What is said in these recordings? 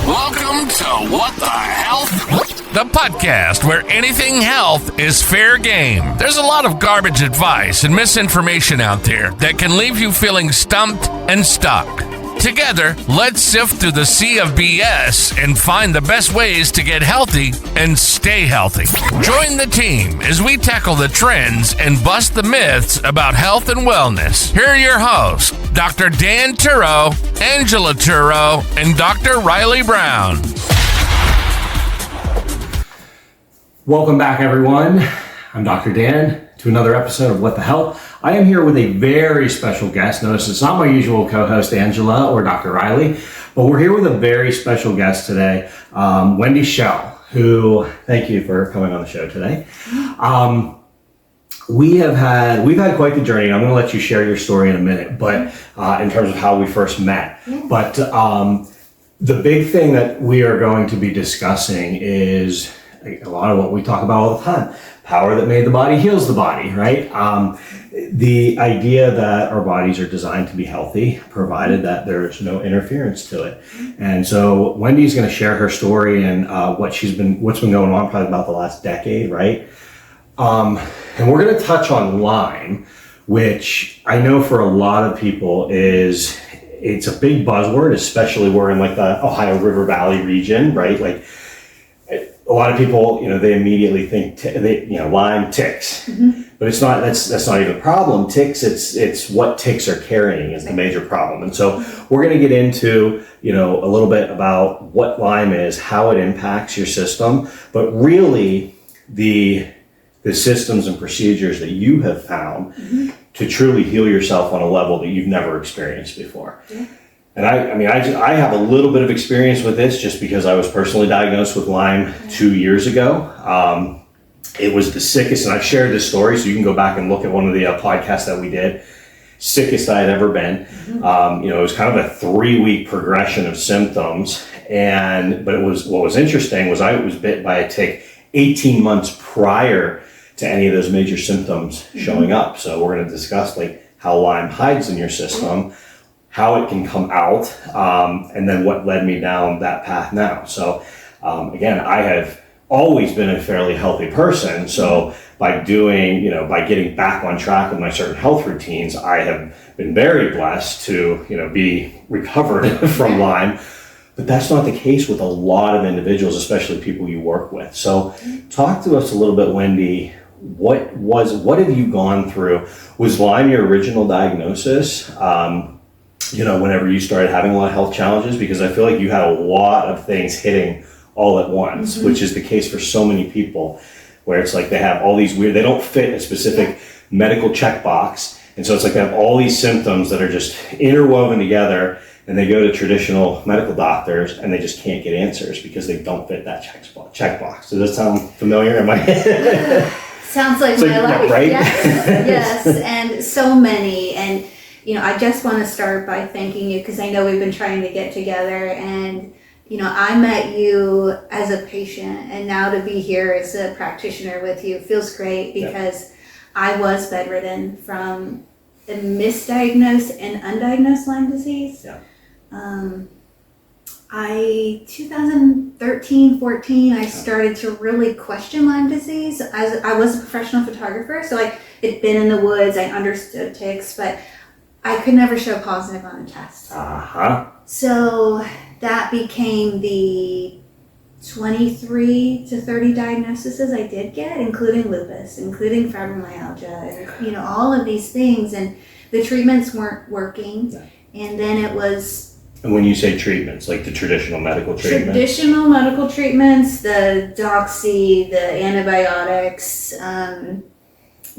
Welcome to What the Health? The podcast where anything health is fair game. There's a lot of garbage advice and misinformation out there that can leave you feeling stumped and stuck. Together, let's sift through the sea of BS and find the best ways to get healthy and stay healthy. Join the team as we tackle the trends and bust the myths about health and wellness. Here are your hosts, Dr. Dan Turo, Angela Turo, and Dr. Riley Brown. Welcome back, everyone. I'm Dr. Dan to another episode of What the Health. I am here with a very special guest. Notice it's not my usual co-host, Angela or Dr. Riley, but we're here with a very special guest today, Wendy Schell, who, thank you for coming on the show today. We've had quite the journey, and I'm going to let you share your story in a minute, but in terms of how we first met. But the big thing that we are going to be discussing is a lot of what we talk about all the time. Power that made the body heals the body, right? The idea that our bodies are designed to be healthy, provided that there's no interference to it. And so Wendy's going to share her story and what's been going on probably about the last decade, right? And we're going to touch on Lyme, which I know for a lot of people it's a big buzzword, especially we're in like the Ohio River Valley region, right? Like a lot of people, they immediately think, Lyme, ticks, but it's not. That's not even a problem. Ticks, it's what ticks are carrying is the major problem. And so we're going to get into, a little bit about what Lyme is, how it impacts your system, but really the systems and procedures that you have found to truly heal yourself on a level that you've never experienced before. And I have a little bit of experience with this just because I was personally diagnosed with Lyme 2 years ago. It was the sickest, and I've shared this story, so you can go back and look at one of the podcasts that we did. Sickest I had ever been. It was kind of a 3-week progression of symptoms. But what was interesting was I was bit by a tick 18 months prior to any of those major symptoms showing up. So we're going to discuss how Lyme hides in your system, how it can come out, and then what led me down that path now. So again, I have always been a fairly healthy person. So by getting back on track with my certain health routines, I have been very blessed to, be recovered from Lyme. But that's not the case with a lot of individuals, especially people you work with. So talk to us a little bit, Wendy. What have you gone through? Was Lyme your original diagnosis? Whenever you started having a lot of health challenges, because I feel like you had a lot of things hitting all at once, which is the case for so many people, where it's like they have all these they don't fit a specific medical checkbox. And so it's like they have all these symptoms that are just interwoven together, and they go to traditional medical doctors and they just can't get answers because they don't fit that checkbox. Does that sound familiar? Sounds like my life, right? Yes, and so many. And I just want to start by thanking you because I know we've been trying to get together, and I met you as a patient, and now to be here as a practitioner with you feels great because I was bedridden from a misdiagnosed and undiagnosed Lyme disease. 2013, 14, I started to really question Lyme disease. As I was a professional photographer, so I had been in the woods, I understood ticks, but I could never show positive on a test. So that became the 23 to 30 diagnoses I did get, including lupus, including fibromyalgia, and all of these things, and the treatments weren't working. And then it was... And when you say treatments, like the traditional medical treatments? Traditional medical treatments, the doxy, the antibiotics,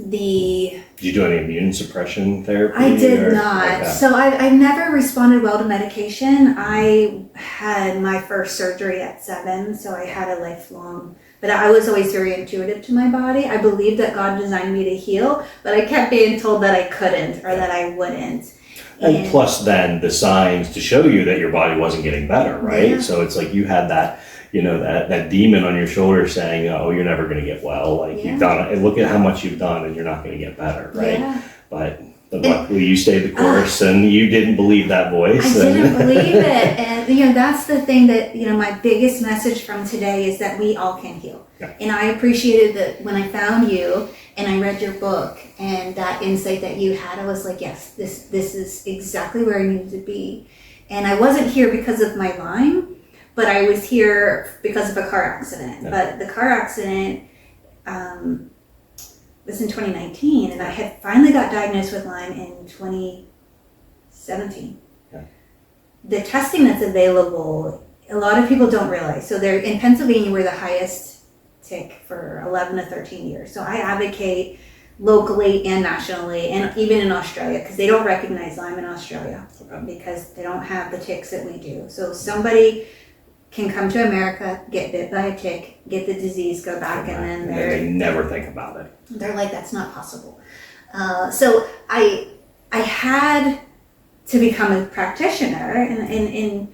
Did you do any immune suppression therapy? I did not. So I never responded well to medication. I had my first surgery at 7, so I had a lifelong, but I was always very intuitive to my body. I believed that God designed me to heal, but I kept being told that I couldn't or that I wouldn't. And plus then the signs to show you that your body wasn't getting better, right? Yeah. So it's like you had that, that demon on your shoulder saying, oh, you're never going to get well. You've done it. And look at how much you've done and you're not going to get better, right? Yeah. But But luckily you stayed the course and you didn't believe that voice. I didn't believe it. And, that's the thing that, my biggest message from today is that we all can heal. Yeah. And I appreciated that when I found you and I read your book and that insight that you had, I was like, yes, this is exactly where I needed to be. And I wasn't here because of my Lyme, but I was here because of a car accident. Yeah. But the car accident, was in 2019, and I had finally got diagnosed with Lyme in 2017. Yeah. The testing that's available, a lot of people don't realize. So they're in Pennsylvania, we're the highest tick for 11 to 13 years. So I advocate locally and nationally, and even in Australia, because they don't recognize Lyme in Australia because they don't have the ticks that we do. So somebody can come to America, get bit by a tick, get the disease, go back, and then they never think about it. They're like, that's not possible. So I had to become a practitioner, and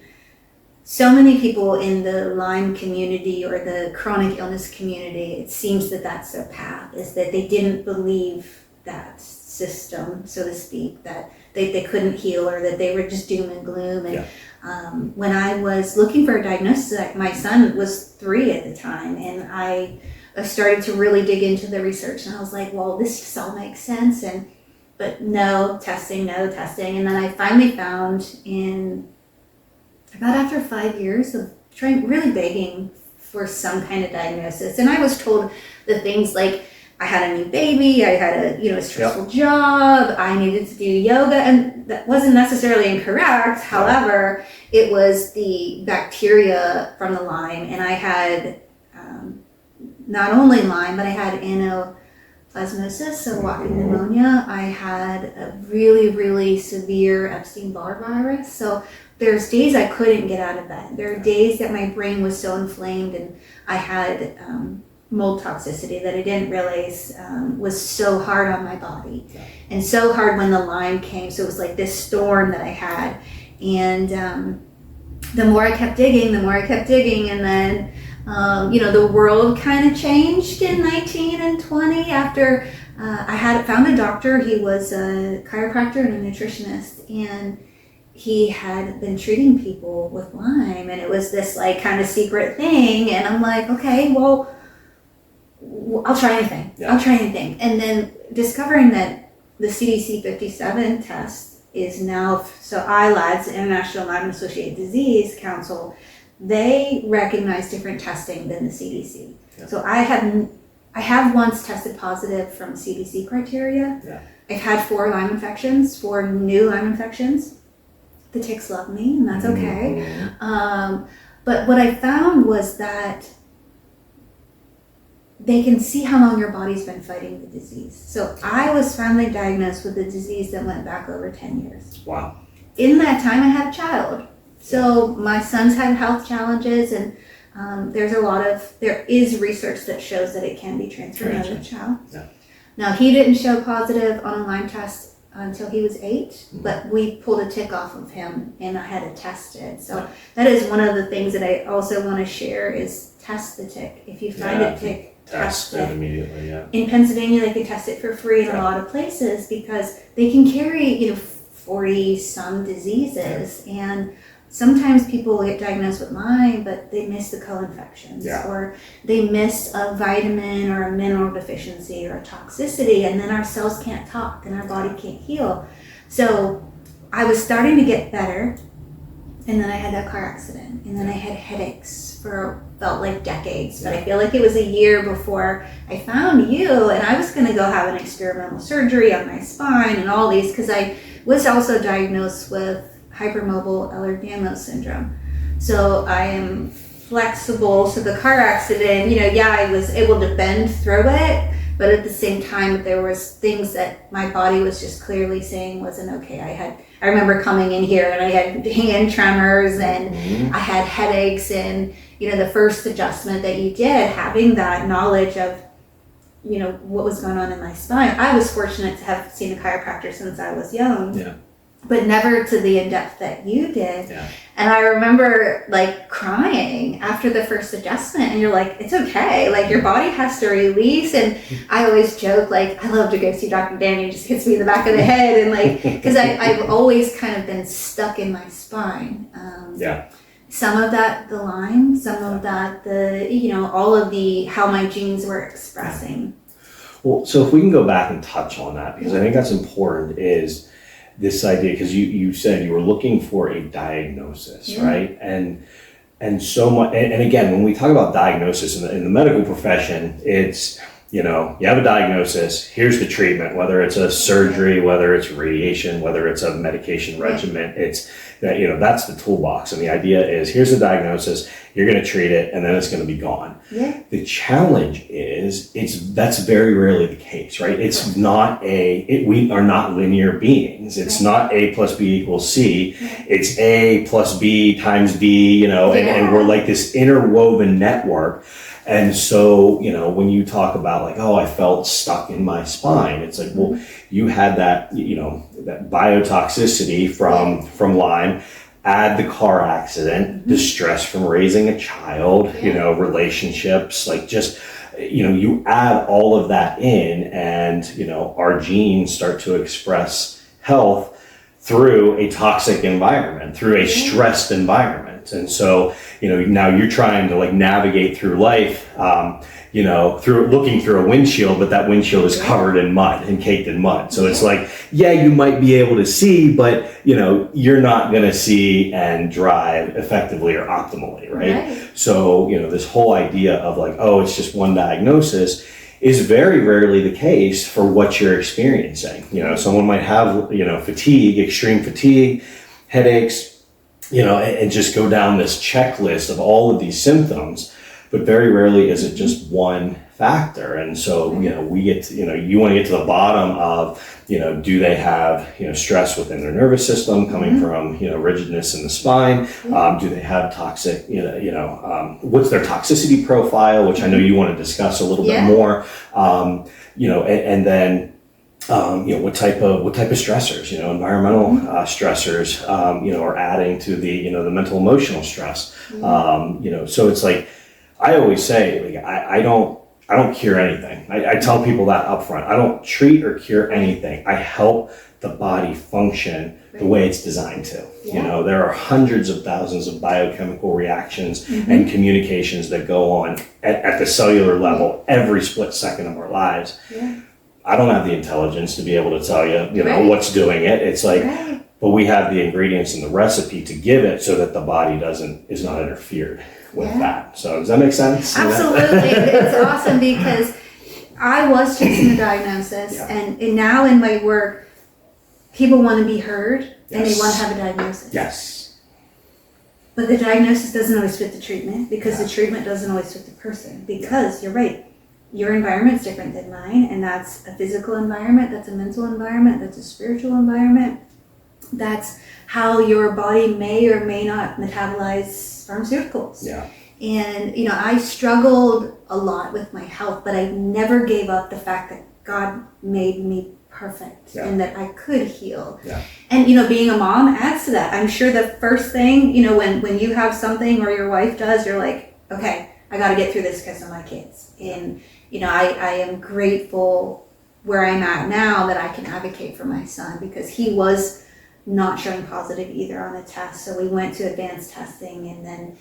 so many people in the Lyme community or the chronic illness community, it seems that that's their path, is that they didn't believe that system, so to speak, that they couldn't heal or that they were just doom and gloom. And when I was looking for a diagnosis, my son was 3 at the time, and I started to really dig into the research, and I was like, well, this just all makes sense, but no testing. And then I finally found, in about after 5 years of trying, really begging for some kind of diagnosis, and I was told the things like, I had a new baby, I had a stressful job, I needed to do yoga, and that wasn't necessarily incorrect. However, it was the bacteria from the Lyme, and I had not only Lyme, but I had anaplasmosis, so walking pneumonia. I had a really, really severe Epstein-Barr virus. So there's days I couldn't get out of bed. There are days that my brain was so inflamed, and I had mold toxicity that I didn't realize was so hard on my body, and so hard when the Lyme came. So it was like this storm that I had, and the more I kept digging, and then the world kind of changed in 19 and 20 after I had found a doctor. He was a chiropractor and a nutritionist, and he had been treating people with Lyme, and it was this like kind of secret thing, and I'm like, okay, well, I'll try anything. And then discovering that the CDC 57 test is now, so ILADS, International Lyme Associated Disease Council, they recognize different testing than the CDC. Yeah. So I have once tested positive from CDC criteria. Yeah. I've had 4 Lyme infections, 4 new Lyme infections. The ticks love me, and that's okay. But what I found was that they can see how long your body's been fighting the disease. So I was finally diagnosed with a disease that went back over 10 years. Wow. In that time, I had a child. So my son's had health challenges, and there is research that shows that it can be transferred to a child. Yeah. Now, he didn't show positive on a Lyme test until he was 8, but we pulled a tick off of him, and I had it tested. So that is one of the things that I also want to share is test the tick. If you find a tick, test it immediately. In Pennsylvania, they can test it for free in a lot of places because they can carry 40 some diseases, and sometimes people get diagnosed with Lyme, but they miss the co-infections, or they miss a vitamin or a mineral deficiency or a toxicity, and then our cells can't talk and our body can't heal. So I was starting to get better, and then I had that car accident, and then I had headaches for felt like decades, but I feel like it was a year before I found you, and I was going to go have an experimental surgery on my spine and all these, because I was also diagnosed with hypermobile Ehlers-Danlos syndrome. So I am flexible. So the car accident, I was able to bend through it, but at the same time, there was things that my body was just clearly saying wasn't okay. I remember coming in here and I had hand tremors and I had headaches, and the first adjustment that you did, having that knowledge of what was going on in my spine. I was fortunate to have seen a chiropractor since I was young. but never to the in-depth that you did. Yeah. And I remember like crying after the first adjustment, and you're like, it's okay. Like your body has to release. And I always joke, like, I love to go see Dr. Danny, just hits me in the back of the head. And like, because I've always kind of been stuck in my spine. Some of that, the Lyme, some of that, all of the, how my genes were expressing. Well, so if we can go back and touch on that, because I think that's important, is this idea, because you said you were looking for a diagnosis, right? And so much, and again, when we talk about diagnosis in the medical profession, it's, you have a diagnosis, here's the treatment, whether it's a surgery, whether it's radiation, whether it's a medication regimen, it's that, that's the toolbox. And the idea is, here's the diagnosis, you're going to treat it, and then it's going to be gone. Yeah. The challenge is, that's very rarely the case, right? It's not we are not linear beings. It's not A plus B equals C. It's A plus B times D, and we're like this interwoven network. And so, when you talk about like, oh, I felt stuck in my spine, it's like, well, you had that, that biotoxicity from Lyme, add the car accident, distress from raising a child, relationships, like just, you add all of that in, and, our genes start to express health through a toxic environment, through a stressed environment. And so, now you're trying to like navigate through life, through looking through a windshield, but that windshield is covered in mud and caked in mud. So it's like, you might be able to see, but you're not going to see and drive effectively or optimally, right? So, this whole idea of like, oh, it's just one diagnosis is very rarely the case for what you're experiencing. Someone might have, fatigue, extreme fatigue, headaches, and just go down this checklist of all of these symptoms, but very rarely is it just one factor. And so, we get to, you want to get to the bottom of, do they have, stress within their nervous system coming from, rigidness in the spine? Do they have toxic, what's their toxicity profile, which I know you want to discuss a little bit more, and then, what type of stressors, environmental stressors, are adding to the, the mental emotional stress. So it's like, I always say, like, I don't cure anything. I tell people that up front. I don't treat or cure anything. I help the body function the way it's designed to. There are hundreds of thousands of biochemical reactions and communications that go on at the cellular level every split second of our lives. I don't have the intelligence to be able to tell you, what's doing it. It's like, but we have the ingredients and the recipe to give it so that the body is not interfered with that. So does that make sense? Absolutely. It's awesome because I was chasing the diagnosis, and now in my work, people want to be heard and they want to have a diagnosis. Yes. But the diagnosis doesn't always fit the treatment, because the treatment doesn't always fit the person, because you're right. Your environment's different than mine, and that's a physical environment, that's a mental environment, that's a spiritual environment. That's how your body may or may not metabolize pharmaceuticals. And, I struggled a lot with my health, but I never gave up the fact that God made me perfect and that I could heal. And, being a mom adds to that. I'm sure the first thing, when you have something or your wife does, you're like, okay, I got to get through this because of my kids. And, I am grateful where I'm at now that I can advocate for my son, because he was not showing positive either on a test. So we went to advanced testing, and then,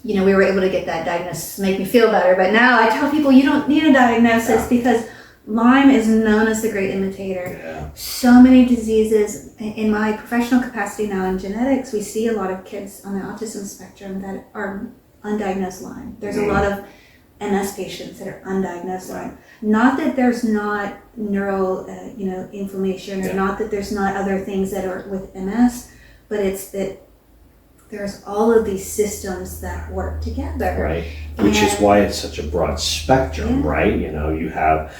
we were able to get that diagnosis to make me feel better. But now I tell people you don't need a diagnosis because Lyme is known as the great imitator. So many diseases. In my professional capacity now in genetics, we see a lot of kids on the autism spectrum that are undiagnosed Lyme. There's a lot of MS patients that are undiagnosed Lyme. Not that there's not neural, inflammation, or not that there's not other things that are with MS, but it's that there's all of these systems that work together. Right. Which is why it's such a broad spectrum, right? You have,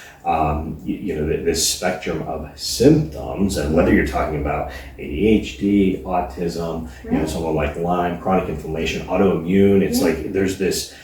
this spectrum of symptoms, and whether you're talking about ADHD, autism, someone like Lyme, chronic inflammation, autoimmune, it's like there's this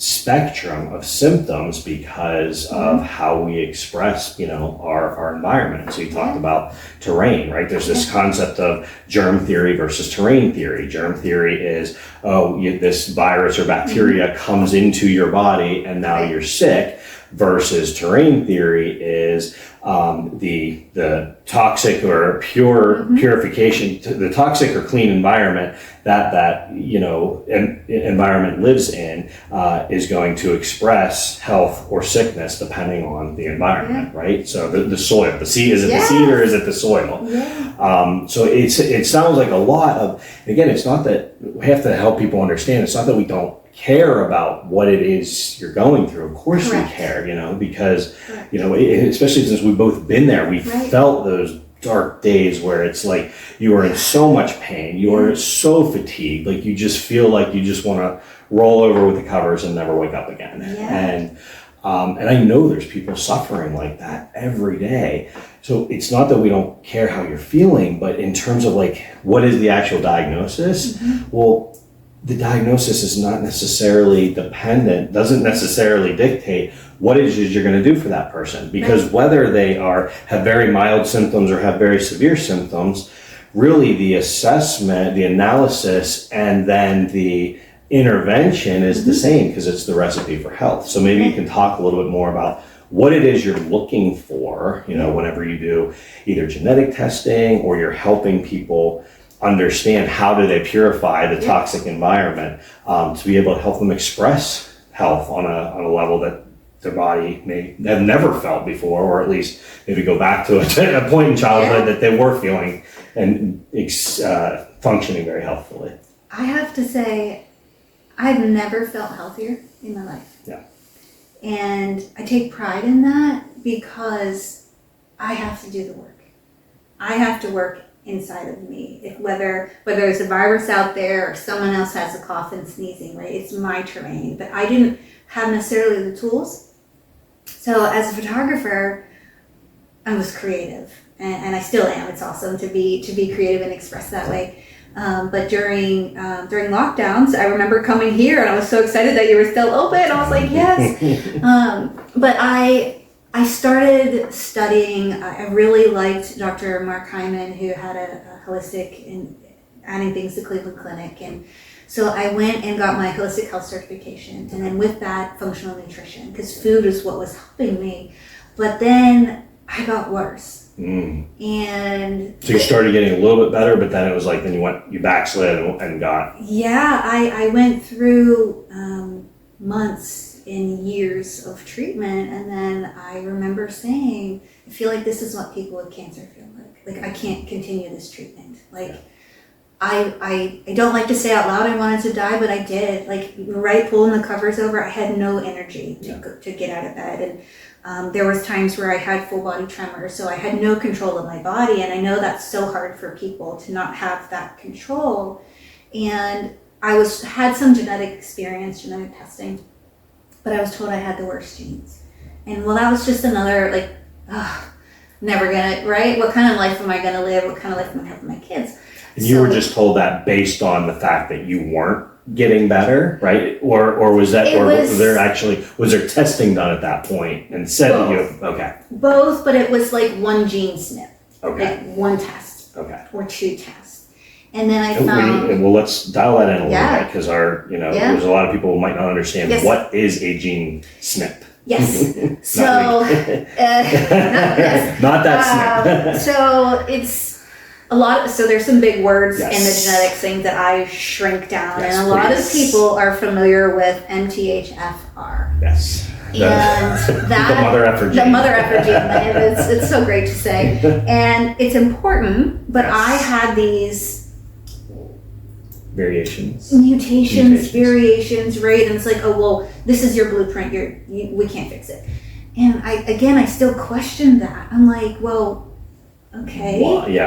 spectrum of symptoms because of how we express, our environment. So you talked about terrain, right? There's this concept of germ theory versus terrain theory. Germ theory is, this virus or bacteria comes into your body and now you're sick, versus terrain theory is the toxic or purification, the toxic or clean environment that environment lives in is going to express health or sickness depending on the environment, right? So the soil, the seed, is it the seed or is it the soil? Yeah. So it sounds like a lot of, again, it's not that we have to help people understand. It's not that we don't care about what it is you're going through. Of course we care, because, especially since we've both been there, we felt those dark days where it's like you are in so much pain, you are so fatigued, like you just feel like you just want to roll over with the covers and never wake up again. And I know there's people suffering like that every day. So it's not that we don't care how you're feeling, but in terms of like, what is the actual diagnosis? Well, the diagnosis is not necessarily dependent, doesn't necessarily dictate what it is you're going to do for that person. Because whether they have very mild symptoms or have very severe symptoms, really the assessment, the analysis, and then the intervention is the same, because it's the recipe for health. So maybe you can talk a little bit more about what it is you're looking for, whenever you do either genetic testing or you're helping people understand how do they purify the toxic environment, to be able to help them express health on a level that their body may have never felt before, or at least maybe go back to a point in childhood that they were feeling and functioning very healthfully. I have to say, I've never felt healthier in my life. Yeah. And I take pride in that because I have to do the work. I have to work inside of me. Whether there's a virus out there or someone else has a cough and sneezing, right? It's my terrain. But I didn't have necessarily the tools. So as a photographer, I was creative. And I still am. It's awesome to be creative and express that way. But during lockdowns, I remember coming here and I was so excited that you were still open. I was like, yes. But I started studying. I really liked Dr. Mark Hyman, who had a holistic and adding things to Cleveland Clinic. And so I went and got my holistic health certification. And then with that, functional nutrition, because food is what was helping me. But then I got worse. And so you started getting a little bit better, but then it was like, then you backslid and got. Yeah, I went through months and years of treatment, and then I remember saying, I feel like this is what people with cancer feel like. Like, I can't continue this treatment. Like, I don't like to say out loud I wanted to die, but I did. Like, right pulling the covers over, I had no energy to get out of bed. And there was times where I had full body tremors, so I had no control of my body. And I know that's so hard for people to not have that control. And I had some genetic testing, but I was told I had the worst genes. And well, that was just another, like, never gonna, right? What kind of life am I gonna live? What kind of life am I gonna have for my kids? And you were just told that based on the fact that you weren't getting better, right? Or was that, was there testing done at that point and said that okay. Both, but it was like one gene SNP. Okay. Like one test. Okay. Or two tests. And then I found. Well, let's dial that in a little bit, because there's a lot of people who might not understand what is a gene SNP. Yes. So, not that SNP. So it's a lot. So there's some big words in the genetics thing that I shrink down, and a lot of people are familiar with MTHFR. Yes. And that the mother effer gene. The mother effer gene. It's so great to say, and it's important. But I had these mutations, variations, right? And it's like, oh well, this is your blueprint. We can't fix it. And I still question that. I'm like, well, okay,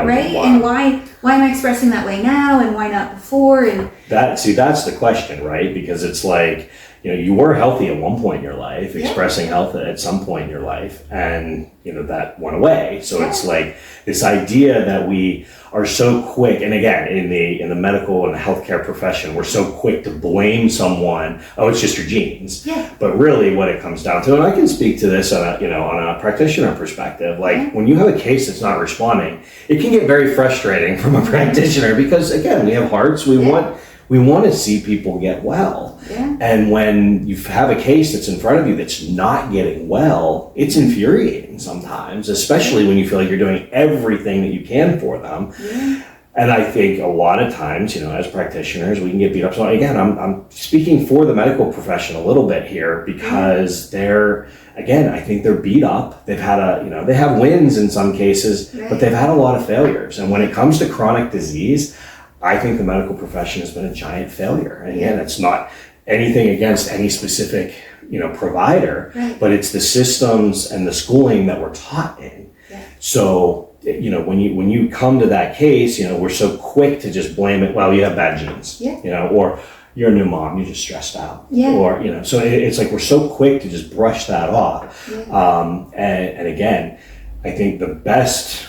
right? Why? And why am I expressing that way now, and why not before? And that's the question, right? Because it's like, you were healthy at one point in your life, expressing health at some point in your life, and that went away. So it's like this idea that we are so quick, and again, in the medical and the healthcare profession, we're so quick to blame someone. Oh, it's just your genes. Yeah. But really, what it comes down to, and I can speak to this on a practitioner perspective. Like when you have a case that's not responding, it can get very frustrating from a practitioner because again, we have hearts. We want to see people get well. Yeah. And when you have a case that's in front of you that's not getting well, it's infuriating sometimes, especially when you feel like you're doing everything that you can for them. Yeah. And I think a lot of times, as practitioners, we can get beat up. So again, I'm speaking for the medical profession a little bit here because I think they're beat up. They've had they have wins in some cases, but they've had a lot of failures. And when it comes to chronic disease, I think the medical profession has been a giant failure. And again, it's not anything against any specific, provider, but it's the systems and the schooling that we're taught in. Yeah. So, when you come to that case, we're so quick to just blame it. Well, you have bad genes, or you're a new mom, you're just stressed out, or, so it's like we're so quick to just brush that off. Yeah. And again, I think the best,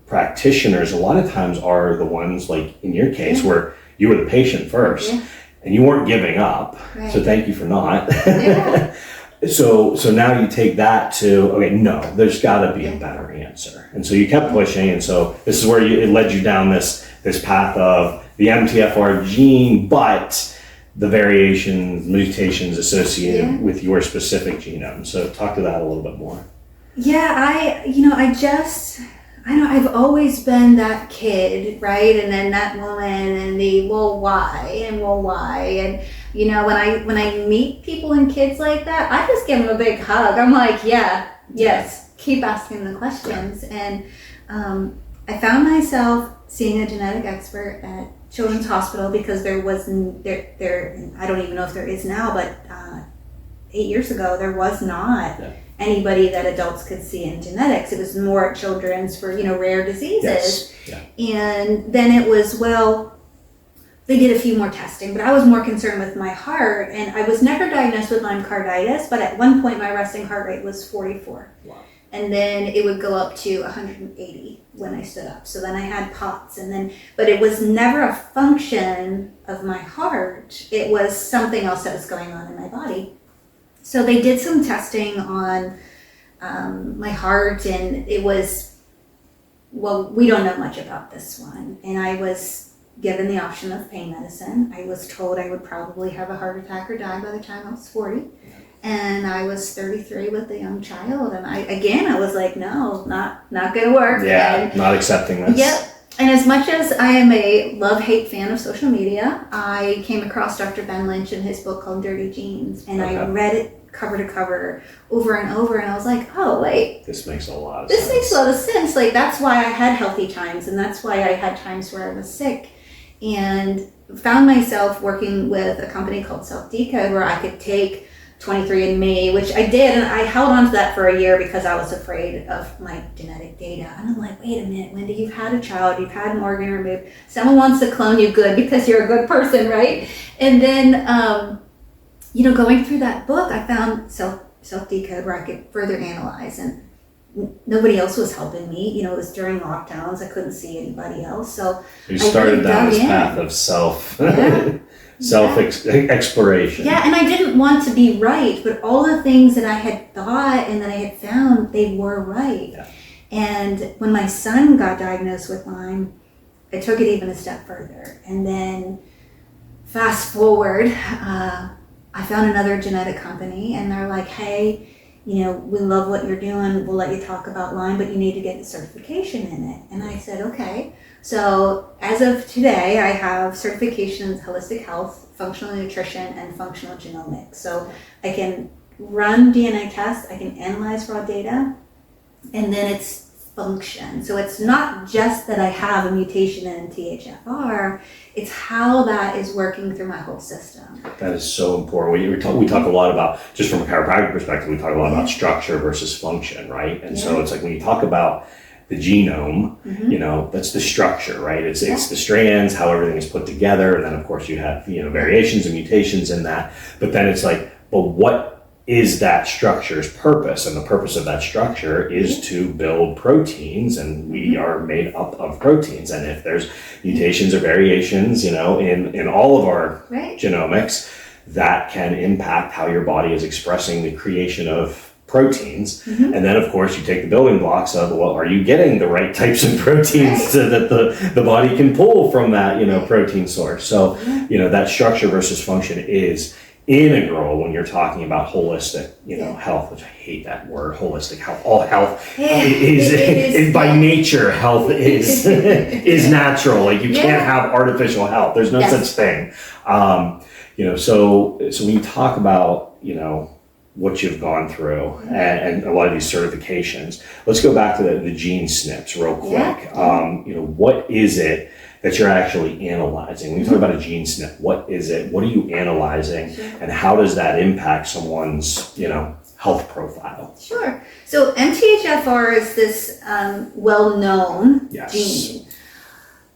practitioners a lot of times are the ones like in your case where you were the patient first and you weren't giving up. Right. So thank you for not. Yeah. So now you take that to, okay, no, there's gotta be a better answer. And so you kept pushing. And so this is where it led you down this path of the MTFR gene, but the variations, mutations associated with your specific genome. So talk to that a little bit more. Yeah, I've always been that kid, right? And then that woman and why? And when I meet people and kids like that, I just give them a big hug. I'm like, yes, keep asking the questions. And I found myself seeing a genetic expert at Children's Hospital because there wasn't, I don't even know if there is now, but 8 years ago, there was not anybody that adults could see in genetics. It was more at children's for, rare diseases. Yes. Yeah. And then it was, they did a few more testing, but I was more concerned with my heart. And I was never diagnosed with Lyme carditis, but at one point my resting heart rate was 44. Wow. And then it would go up to 180 when I stood up. So then I had POTS but it was never a function of my heart. It was something else that was going on in my body. So they did some testing on my heart, and it was, we don't know much about this one. And I was given the option of pain medicine. I was told I would probably have a heart attack or die by the time I was 40. And I was 33 with a young child. And I was like, no, not going to work. Yeah, not accepting this. Yep. And as much as I am a love-hate fan of social media, I came across Dr. Ben Lynch in his book called Dirty Genes. And I read it cover to cover over and over. And I was like, oh, wait. This makes a lot of sense. This makes a lot of sense. Like, that's why I had healthy times. And that's why I had times where I was sick. And found myself working with a company called Decoding where I could take 23andMe, which I did, and I held on to that for a year because I was afraid of my genetic data. And I'm like, wait a minute, Wendy, you've had a child, you've had an organ removed. Someone wants to clone you good because you're a good person, right? And then, going through that book, I found Decoding where I could further analyze, and nobody else was helping me. It was during lockdowns. I couldn't see anybody else. So you started down this path of self-exploration. Yeah, and I didn't want to be right, but all the things that I had thought and that I had found, they were right. Yeah. And when my son got diagnosed with Lyme, I took it even a step further. And then fast forward, I found another genetic company, and they're like, hey, we love what you're doing. We'll let you talk about Lyme, but you need to get the certification in it. And I said, okay. So as of today, I have certification in holistic health, functional nutrition, and functional genomics. So I can run DNA tests, I can analyze raw data, and then it's function. So it's not just that I have a mutation in THFR, it's how that is working through my whole system. That is so important. We talk a lot about, just from a chiropractic perspective, we talk a lot about structure versus function, right? And so it's like when you talk about the genome, that's the structure, right? It's the strands, how everything is put together. And then of course you have, variations and mutations in that. But then it's like, but what is that structure's purpose? And the purpose of that structure is to build proteins, and we are made up of proteins. And if there's mutations or variations, in all of our genomics, that can impact how your body is expressing the creation of proteins. And then of course you take the building blocks of, well, are you getting the right types of proteins so that the body can pull from that, protein source? So, that structure versus function is integral when you're talking about holistic, health, which I hate that word, holistic health. All health is by nature, health is natural. Like you can't have artificial health. There's no such thing. So when you talk about, what you've gone through and a lot of these certifications, let's go back to the gene SNPs real quick. What is it that you're actually analyzing? When you talk about a gene SNP, what is it? What are you analyzing? And how does that impact someone's, health profile? Sure. So MTHFR is this well-known gene.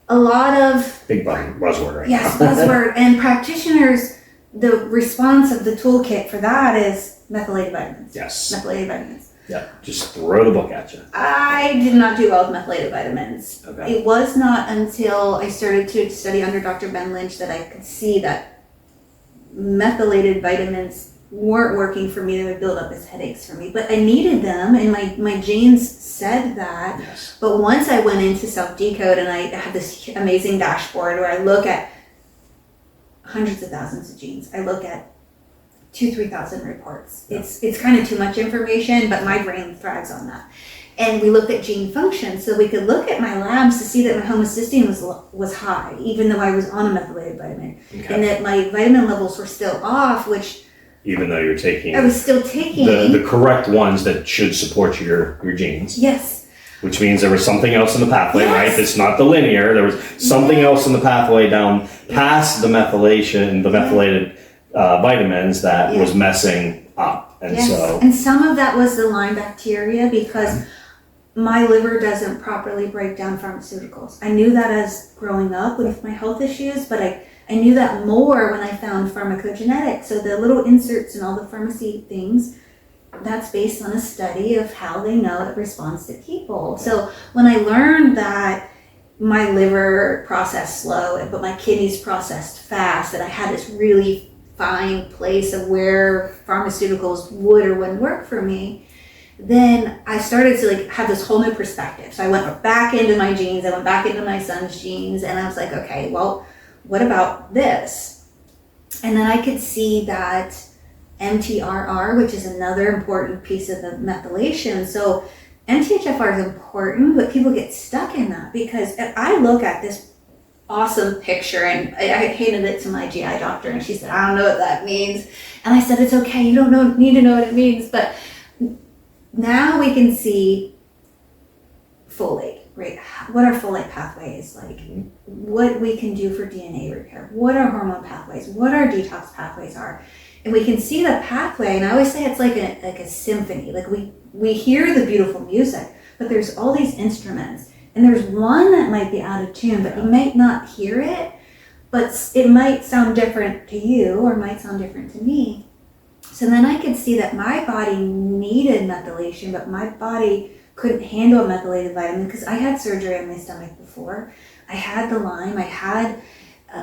A lot of... Big buzzword, right? Yes, buzzword. And practitioners, the response of the toolkit for that is methylated vitamins. Yes. Methylated vitamins. Yeah, just throw the book at you. I did not do well with methylated vitamins. Okay. It was not until I started to study under Dr. Ben Lynch that I could see that methylated vitamins weren't working for me. They would build up as headaches for me. But I needed them, and my genes said that. Yes. But once I went into self-decode, and I have this amazing dashboard where I look at hundreds of thousands of genes. I look at 2,000-3,000 reports. It's kind of too much information, but my brain thrives on that. And we looked at gene function, so we could look at my labs to see that my homocysteine was high, even though I was on a methylated vitamin, and that my vitamin levels were still off, which even though you're taking, I was still taking the correct ones that should support your genes. Yes. Which means there was something else in the pathway, right? It's not the linear. There was something else in the pathway down past the methylation, the methylated vitamins that was messing up. And so, and some of that was the Lyme bacteria, because my liver doesn't properly break down pharmaceuticals. I knew that as growing up with my health issues, but I knew that more when I found pharmacogenetics. So the little inserts and all the pharmacy things, that's based on a study of how they know it responds to people. So when I learned that my liver processed slow, but my kidneys processed fast, that I had this really fine place of where pharmaceuticals would or wouldn't work for me, then I started to have this whole new perspective. So I went back into my genes, I went back into my son's genes, and I was like, okay, well, what about this? And then I could see that MTRR, which is another important piece of the methylation. So MTHFR is important, but people get stuck in that, because if I look at this awesome picture, and I handed it to my GI doctor, and she said, I don't know what that means. And I said, it's okay, you don't need to know what it means. But now we can see folate, right? What our folate pathway is like, what we can do for DNA repair, what our hormone pathways, what our detox pathways are. And we can see the pathway, and I always say it's like a symphony. Like we hear the beautiful music, but there's all these instruments, and there's one that might be out of tune, but you might not hear it, but it might sound different to you, or might sound different to me. So then I could see that my body needed methylation, but my body couldn't handle a methylated vitamin, because I had surgery on my stomach before. I had the Lyme, I had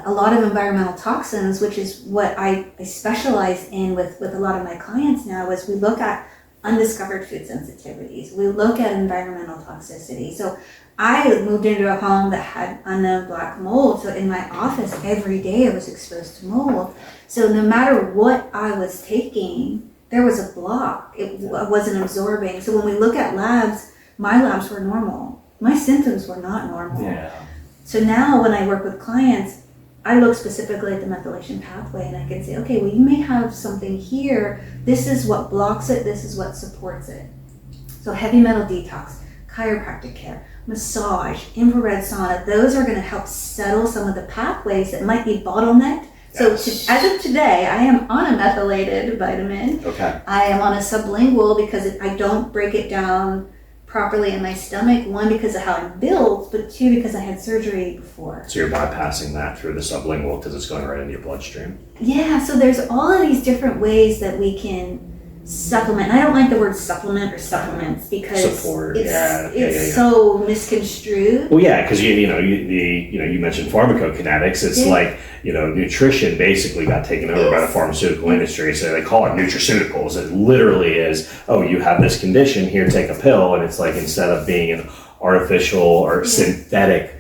a lot of environmental toxins, which is what I specialize in with a lot of my clients now, is we look at undiscovered food sensitivities. We look at environmental toxicity. So I moved into a home that had unknown black mold. So in my office, every day I was exposed to mold. So no matter what I was taking, there was a block. I wasn't absorbing. So when we look at labs, my labs were normal. My symptoms were not normal. Yeah. So now when I work with clients, I look specifically at the methylation pathway, and I can say, okay, well, you may have something here. This is what blocks it. This is what supports it. So heavy metal detox, chiropractic care, massage, infrared sauna, those are going to help settle some of the pathways that might be bottlenecked. Yes. So as of today, I am on a methylated vitamin. Okay. I am on a sublingual because I don't break it down properly in my stomach. One, because of how I'm built, but two, because I had surgery before. So you're bypassing that through the sublingual because it's going right into your bloodstream. Yeah, so there's all of these different ways that we can supplement. And I don't like the word supplement or supplements because Support, it's so misconstrued. Well, yeah, because you mentioned pharmacokinetics. It's like, nutrition basically got taken over by the pharmaceutical industry. So they call it nutraceuticals. It literally is, oh, you have this condition, here, take a pill. And it's like, instead of being an artificial or synthetic,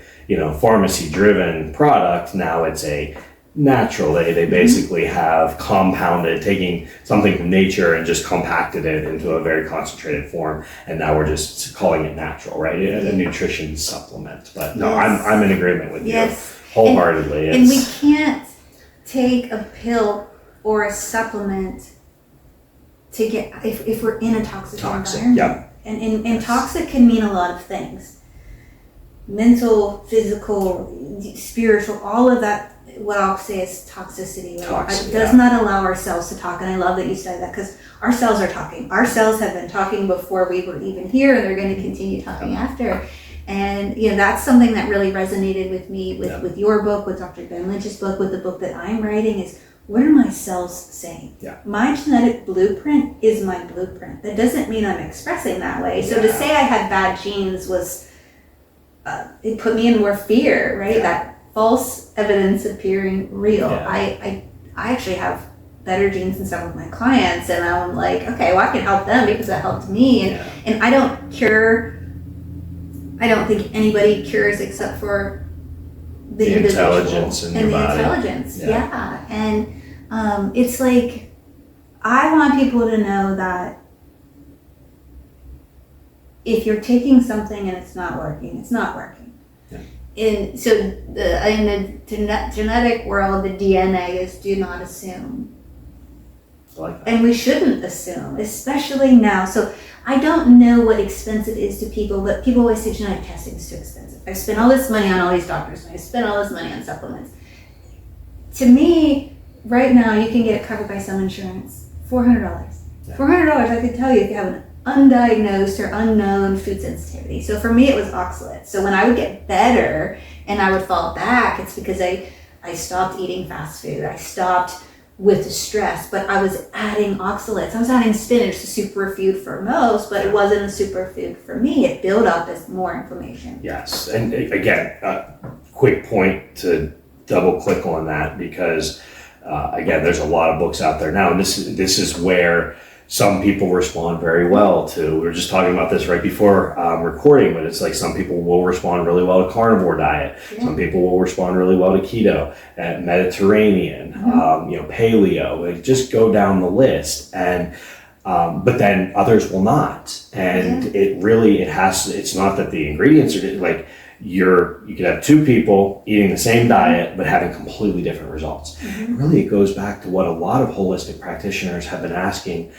pharmacy-driven product, now it's a natural. They basically have compounded, taking something from nature and just compacted it into a very concentrated form, and now we're just calling it natural, right? A nutrition supplement. But no, I'm in agreement with you wholeheartedly. And we can't take a pill or a supplement to get if we're in a toxic environment. Yeah. And toxic can mean a lot of things. Mental, physical, spiritual, all of that. What I'll say is toxicity. It does not allow our cells to talk, and I love that you said that, because our cells are talking. Our cells have been talking before we were even here, and they're going to continue talking after. And that's something that really resonated with me with your book, with Dr. Ben Lynch's book, with the book that I'm writing, is what are my cells saying? Yeah. My genetic blueprint is my blueprint. That doesn't mean I'm expressing that way. So to say I had bad genes was, it put me in more fear, right? Yeah. That false evidence appearing real. Yeah. I actually have better genes than some of my clients, and I'm like, okay, well, I can help them because that helped me. And I don't cure. I don't think anybody cures except for the intelligence in your body. Intelligence. And it's like, I want people to know that if you're taking something and it's not working, it's not working. In the genetic world, the DNA is do not assume. And we shouldn't assume, especially now. So I don't know what expensive is to people, but people always say genetic testing is too expensive. I spent all this money on all these doctors, and I spent all this money on supplements. To me, right now, you can get it covered by some insurance. $400. $400, I could tell you if you have an undiagnosed or unknown food sensitivity. So for me, it was oxalates. So when I would get better and I would fall back, it's because I stopped eating fast food. I stopped with the stress, but I was adding oxalates. I was adding spinach, the superfood for most, but it wasn't a superfood for me. It built up as more inflammation. Yes, and again, quick point to double click on that, because again, there's a lot of books out there now, and this is where some people respond very well to. We were just talking about this right before recording, but it's like some people will respond really well to carnivore diet. Yeah. Some people will respond really well to keto, Mediterranean, paleo. Just go down the list, and but then others will not. And it's not that the ingredients are like. You could have two people eating the same diet but having completely different results. Really, it goes back to what a lot of holistic practitioners have been asking,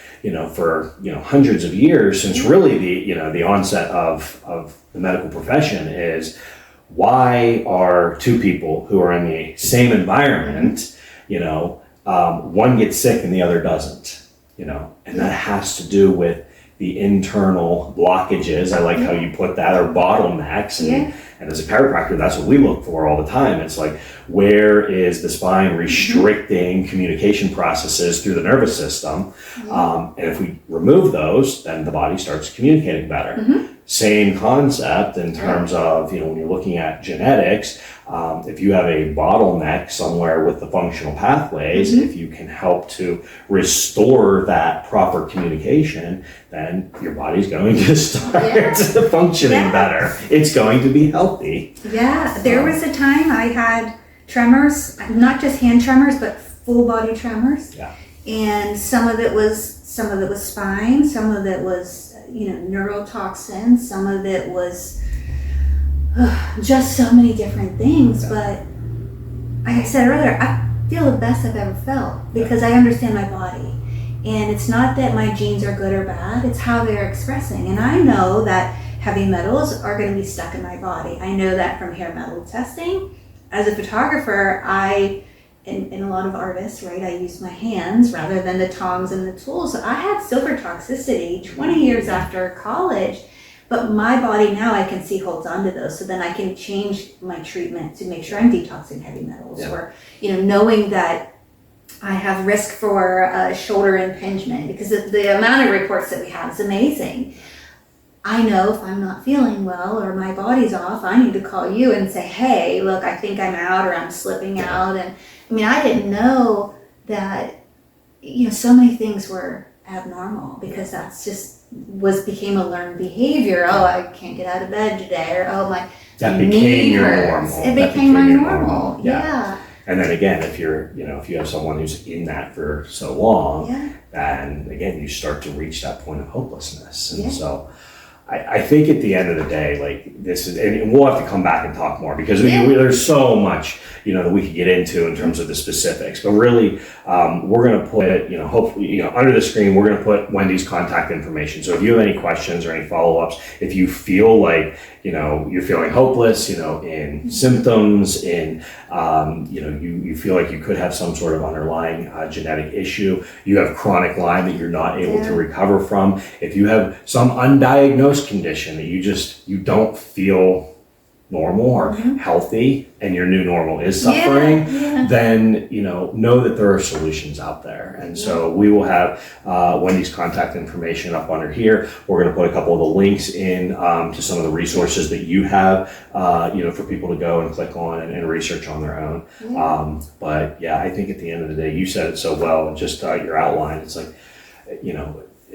for hundreds of years, since really the onset of the medical profession, is why are two people who are in the same environment, one gets sick and the other doesn't, and that has to do with the internal blockages. I like how you put that, or bottlenecks. And as a chiropractor, that's what we look for all the time. It's like, where is the spine restricting communication processes through the nervous system? And if we remove those, then the body starts communicating better. Same concept in terms of, when you're looking at genetics, if you have a bottleneck somewhere with the functional pathways, if you can help to restore that proper communication, then your body's going to start functioning better. It's going to be healthy. There was a time I had tremors, not just hand tremors, but full body tremors. And some of it was spine, some of it was neurotoxins, some of it was just so many different things. But like I said earlier, I feel the best I've ever felt because I understand my body. And it's not that my genes are good or bad, it's how they're expressing. And I know that heavy metals are going to be stuck in my body. I know that from hair metal testing. As a photographer, and a lot of artists, right, I use my hands rather than the tongs and the tools. So I had silver toxicity 20 years after college, But my body now, I can see holds on to those. So then I can change my treatment to make sure I'm detoxing heavy metals, or, knowing that I have risk for shoulder impingement, because the amount of reports that we have is amazing. I know if I'm not feeling well or my body's off, I need to call you and say, hey, look, I think I'm out or I'm slipping out. And I mean, I didn't know that, so many things were abnormal, because that's just became a learned behavior. Oh, I can't get out of bed today, or that became your normal. It became my normal. Yeah. And then again, if you have someone who's in that for so long, then again, you start to reach that point of hopelessness. And so I think at the end of the day, like, this is, and we'll have to come back and talk more, because there's so much, that we could get into in terms of the specifics. But really, we're going to put, hopefully, under the screen, we're going to put Wendy's contact information. So if you have any questions or any follow-ups, if you feel like, you're feeling hopeless, in symptoms, in, you feel like you could have some sort of underlying genetic issue, you have chronic Lyme that you're not able to recover from, if you have some undiagnosed condition that you don't feel normal or healthy, and your new normal is suffering, then know that there are solutions out there. And so we will have Wendy's contact information up under here. We're going to put a couple of the links in to some of the resources that you have, for people to go and click on and research on their own. But I think at the end of the day, you said it so well, just your outline. It's like,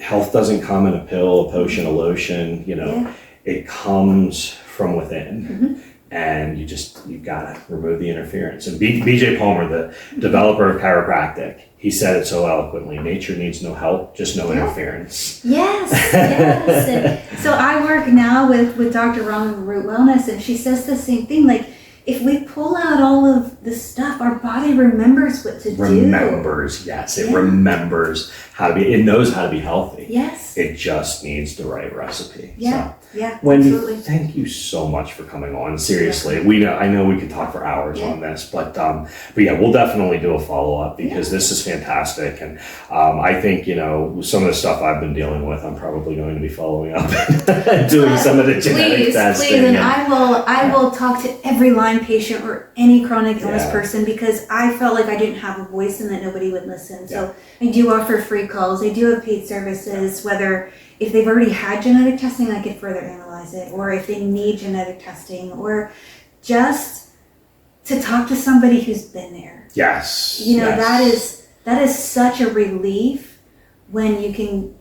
health doesn't come in a pill, a potion, a lotion. It comes from within, and you've got to remove the interference. And BJ Palmer, the developer of chiropractic, he said it so eloquently: nature needs no help, just no interference. Yes. And so I work now with Dr. Ron of Root Wellness, and she says the same thing. Like, if we pull out all of the stuff, our body remembers what to do. It remembers how to be, it knows how to be healthy. Yes. It just needs the right recipe. Wendy, absolutely. Thank you so much for coming on. Seriously, I know we could talk for hours on this, but we'll definitely do a follow-up, because this is fantastic. And I think, some of the stuff I've been dealing with, I'm probably going to be following up and doing some of the genetic testing. Please, and I will talk to every Lyme patient or any chronic illness person, because I felt like I didn't have a voice and that nobody would listen. So I do offer free calls. I do have paid services, whether if they've already had genetic testing, I could further analyze it, or if they need genetic testing, or just to talk to somebody who's been there. Yes. That is such a relief when you can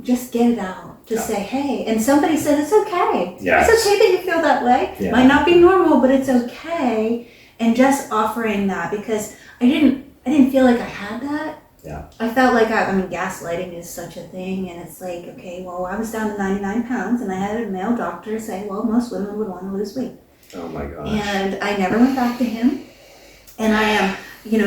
just get it out. Just say, hey, and somebody said it's okay. Yes. It's okay that you feel that way. Yeah. Might not be normal, but it's okay. And just offering that, because I didn't feel like I had that. Yeah. I felt like gaslighting is such a thing, and it's like, okay, well, I was down to 99 pounds, and I had a male doctor say, well, most women would want to lose weight. Oh my gosh. And I never went back to him, and I am,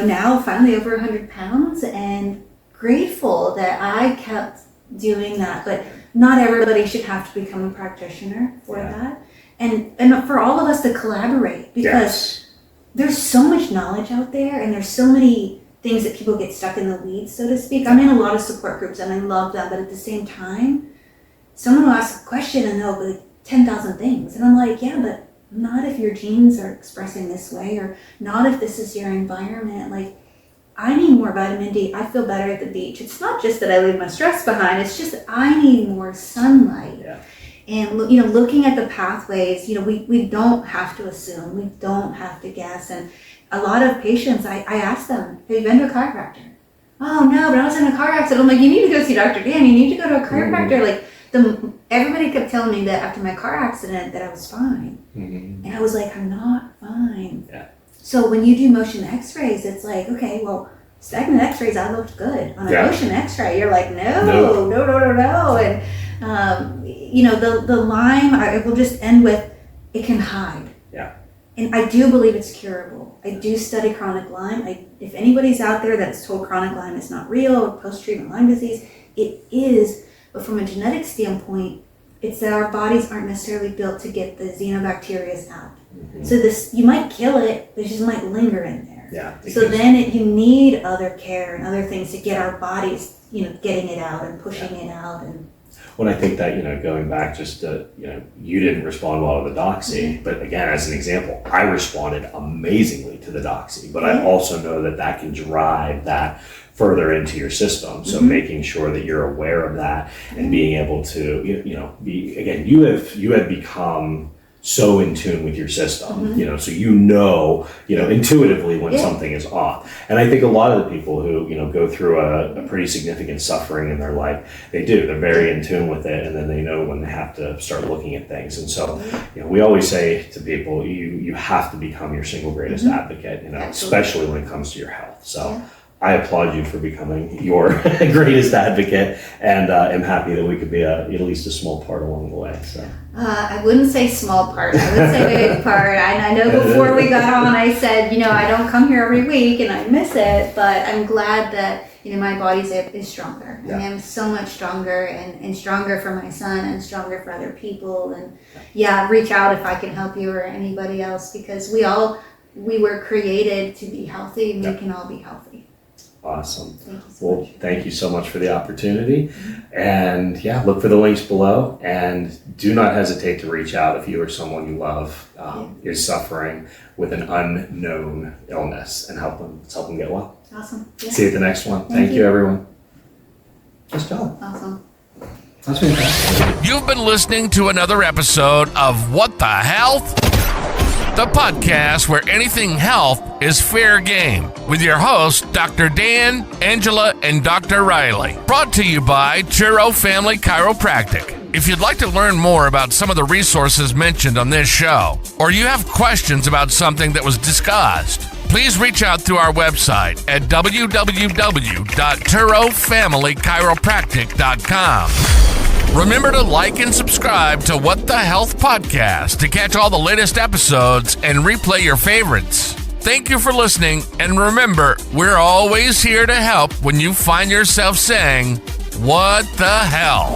now finally over 100 pounds, and grateful that I kept doing that. But not everybody should have to become a practitioner for that, and for all of us to collaborate, because there's so much knowledge out there, and there's so many things that people get stuck in the weeds, so to speak. I'm in a lot of support groups, and I love that, but at the same time, someone will ask a question and they'll be 10,000 things, and I'm like, yeah, but not if your genes are expressing this way, or not if this is your environment. Like, I need more vitamin D. I feel better at the beach. It's not just that I leave my stress behind, it's just that I need more sunlight. And looking at the pathways, we don't have to assume, we don't have to guess. And a lot of patients, I ask them, have you been to a chiropractor? Oh no, but I was in a car accident. I'm like, you need to go see Dr. Dan, you need to go to a chiropractor. Like, everybody kept telling me that after my car accident that I was fine. And I was like, I'm not fine. So when you do motion x-rays, it's like, okay, well, stagnant x-rays, I looked good. On a motion x-ray, you're like, no. And the Lyme, I will just end with, it can hide. And I do believe it's curable. I do study chronic Lyme. If anybody's out there that's told chronic Lyme is not real, or post-treatment Lyme disease, it is. But from a genetic standpoint, it's that our bodies aren't necessarily built to get the xenobacteria out. So you might kill it, but it just might linger in there. So then you need other care and other things to get our bodies, getting it out and pushing it out. And When I think that, going back just to, you didn't respond well to the doxy, but again, as an example, I responded amazingly to the doxy, but I also know that can drive that further into your system. So making sure that you're aware of that and being able to, you have become so in tune with your system, so intuitively when something is off. And I think a lot of the people who, go through a pretty significant suffering in their life, they're very in tune with it, and then they know when they have to start looking at things. And so, we always say to people, you have to become your single greatest advocate, especially when it comes to your health. So I applaud you for becoming your greatest advocate, and I'm happy that we could be at least a small part along the way. So. I wouldn't say small part. I would say big part. And I know before we got on, I said, I don't come here every week and I miss it, but I'm glad that, my body is stronger. Yeah. I'm so much stronger and stronger for my son and stronger for other people. And reach out if I can help you or anybody else, because we were created to be healthy, and we can all be healthy. Awesome. Thank you so much for the opportunity. And look for the links below, and do not hesitate to reach out if you or someone you love is suffering with an unknown illness, and help them get well. Awesome. Yeah. See you at the next one. Thank you, everyone. Nice job. Awesome. That's fantastic. You've been listening to another episode of What the Health? The podcast where anything health is fair game, with your hosts, Dr. Dan, Angela, and Dr. Riley. Brought to you by Turo Family Chiropractic. If you'd like to learn more about some of the resources mentioned on this show, or you have questions about something that was discussed, please reach out through our website at www.turofamilychiropractic.com. Remember to like and subscribe to What the Health Podcast to catch all the latest episodes and replay your favorites. Thank you for listening, and remember, we're always here to help when you find yourself saying, "What the hell?"